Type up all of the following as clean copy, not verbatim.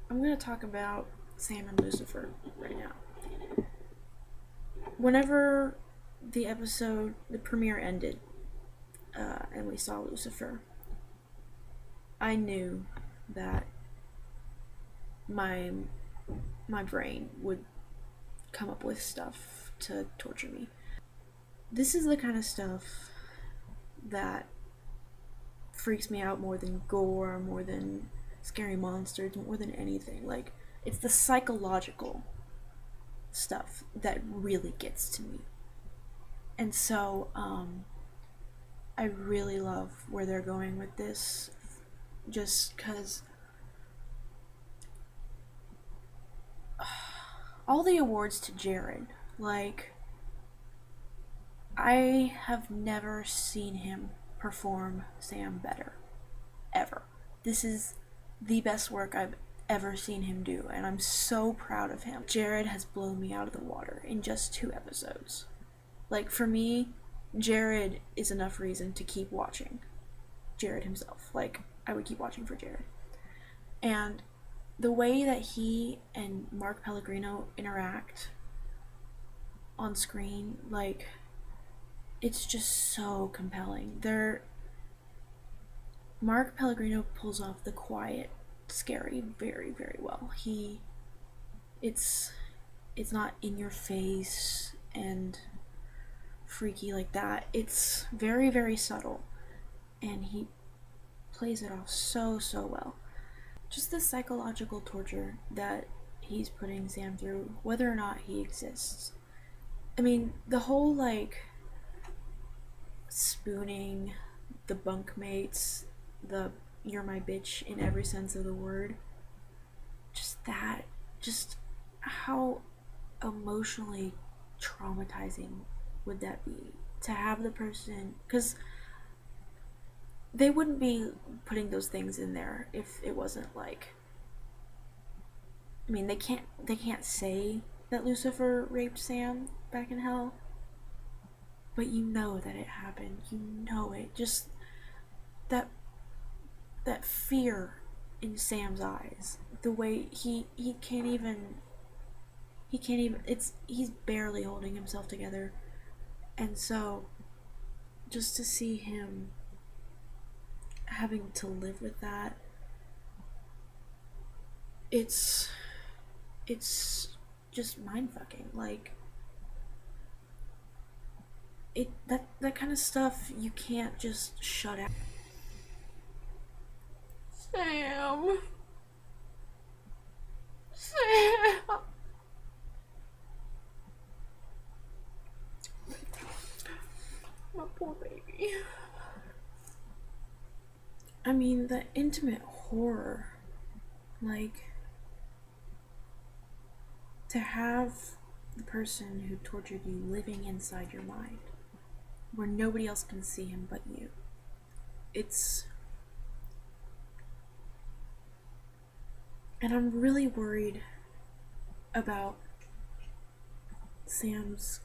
I'm going to talk about Sam and Lucifer right now. Whenever the premiere ended, and we saw Lucifer, I knew that my my brain would come up with stuff to torture me. This is the kind of stuff that freaks me out more than gore, more than scary monsters, more than anything. Like, it's the psychological stuff that really gets to me. And so, I really love where they're going with this, just because all the awards to Jared, like, I have never seen him perform Sam better. Ever. This is the best work I've ever seen him do, and I'm so proud of him. Jared has blown me out of the water in just 2 episodes. Like, for me, Jared is enough reason to keep watching. Jared himself. Like, I would keep watching for Jared. And the way that he and Mark Pellegrino interact on screen, like, it's just so compelling. Mark Pellegrino pulls off the quiet, scary very, very well. It's it's not in your face and freaky like that. It's very, very subtle, and he plays it off so well. Just the psychological torture that he's putting Sam through, whether or not he exists. I mean, the whole, like, spooning the bunkmates, the you're my bitch in every sense of the word, just how emotionally traumatizing would that be to have the person, because they wouldn't be putting those things in there if it wasn't like, I mean, they can't say that Lucifer raped Sam back in hell, but you know that it happened. You know it. Just that that fear in Sam's eyes. The way he can't even he's barely holding himself together. And so just to see him having to live with that, it's it's just mind fucking. Like, that kind of stuff you can't just shut out. Sam. Sam. My poor baby. I mean, the intimate horror. Like, to have the person who tortured you living inside your mind, where nobody else can see him but you. It's. And I'm really worried about Sam's.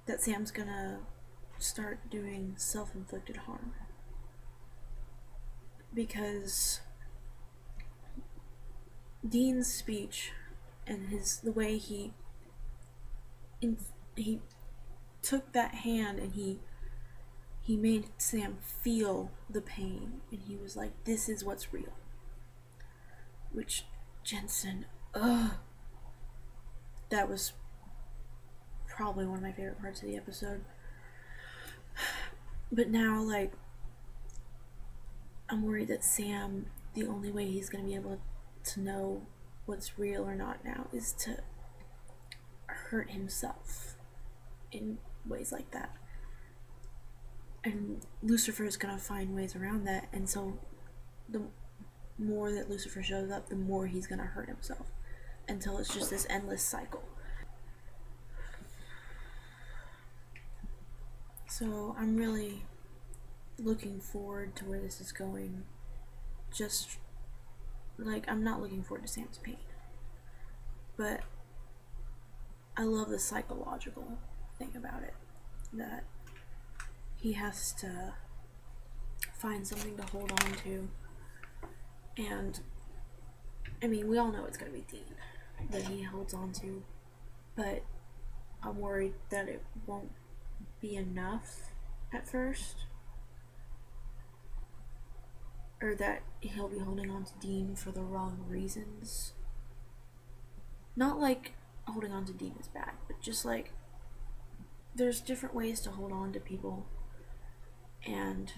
That Sam's gonna start doing self inflicted harm. Because Dean's speech and the way he took that hand and he made Sam feel the pain, and he was like, this is what's real. Which, Jensen, that was probably one of my favorite parts of the episode. But now, like, I'm worried that Sam, the only way he's going to be able to know what's real or not now is to hurt himself in ways like that. And Lucifer is going to find ways around that, and so the more that Lucifer shows up, the more he's going to hurt himself until it's just this endless cycle. So I'm really looking forward to where this is going. Just, like, I'm not looking forward to Sam's pain, but I love the psychological thing about it, that he has to find something to hold on to And I mean, we all know it's gonna be Dean that he holds on to, but I'm worried that it won't be enough at first, or that he'll be holding on to Dean for the wrong reasons. Not like holding on to Dean is bad, but just like there's different ways to hold on to people, and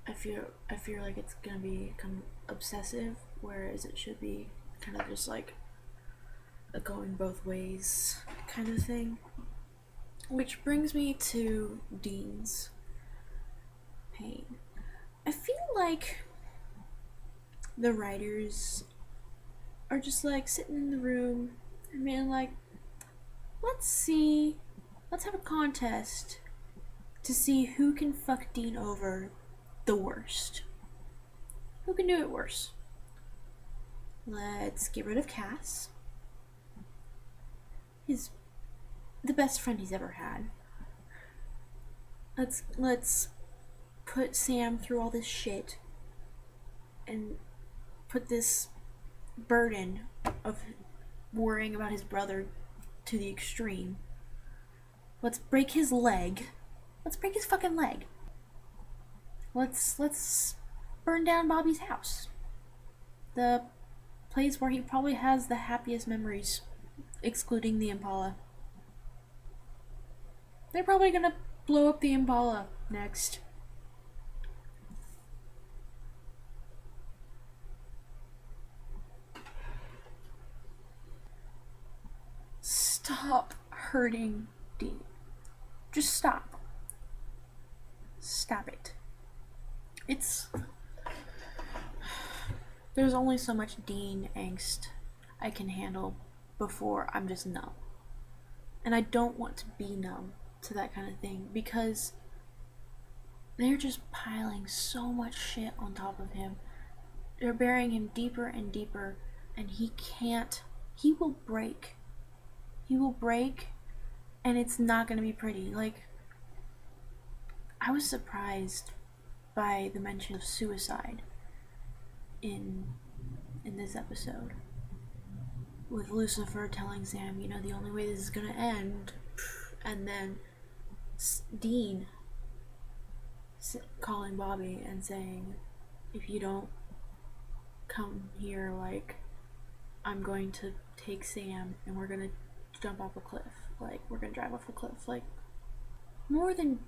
I fear like it's gonna become obsessive, whereas it should be kind of just like a going both ways kind of thing. Which brings me to Dean's pain. I feel like the writers are just like sitting in the room and being like, let's have a contest to see who can fuck Dean over the worst. Who can do it worse? Let's get rid of Cass. He's the best friend he's ever had. Let's put Sam through all this shit and put this burden of worrying about his brother to the extreme. Let's break his leg. Let's break his fucking leg. Let's burn down Bobby's house. The place where he probably has the happiest memories, excluding the Impala. They're probably gonna blow up the Impala next. Stop hurting Dean. Just stop. Stop it. There's only so much Dean angst I can handle before I'm just numb. And I don't want to be numb to that kind of thing because they're just piling so much shit on top of him. They're burying him deeper and deeper, and he will break. He will break, and it's not gonna be pretty. Like, I was surprised by the mention of suicide in this episode, with Lucifer telling Sam, you know, the only way this is gonna end, and then Dean calling Bobby and saying, if you don't come here, like, I'm going to take Sam and we're gonna jump off a cliff, like, we're gonna drive off a cliff. Like, more than,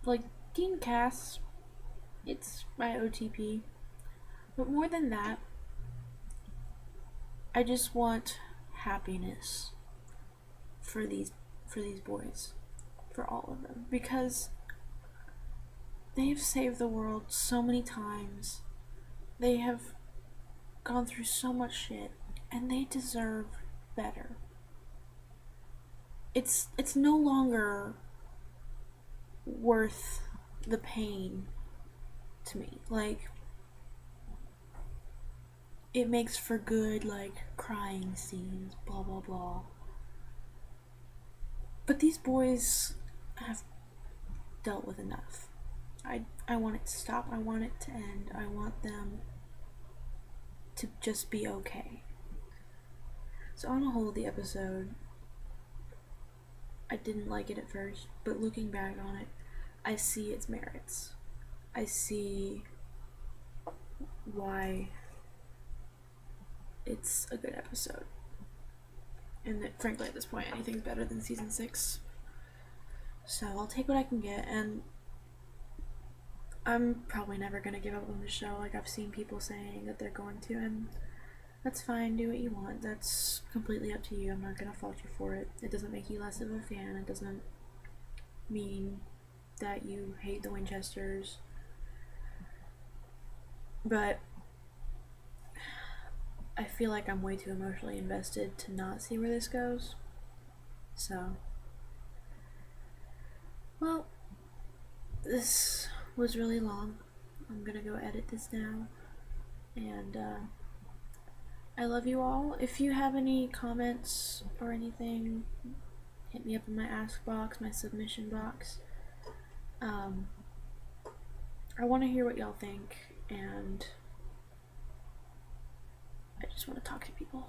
like, Dean Cass, it's my OTP, but more than that, I just want happiness for these boys, for all of them, because they've saved the world so many times. They have gone through so much shit, and they deserve better. It's no longer worth the pain to me. Like, it makes for good, like, crying scenes, blah blah blah. But these boys have dealt with enough. I want it to stop. I want it to end. I want them to just be okay. So on the whole of the episode, I didn't like it at first, but looking back on it, I see its merits. I see why it's a good episode. And that, frankly, at this point, anything's better than season 6. So I'll take what I can get, and I'm probably never gonna give up on the show. Like, I've seen people saying that they're going to, and that's fine, do what you want. That's completely up to you. I'm not gonna fault you for it. It doesn't make you less of a fan. It doesn't mean that you hate the Winchesters. But I feel like I'm way too emotionally invested to not see where this goes. So, well, this was really long. I'm gonna go edit this now. And, I love you all. If you have any comments or anything, hit me up in my ask box, my submission box. I want to hear what y'all think, and I just want to talk to people.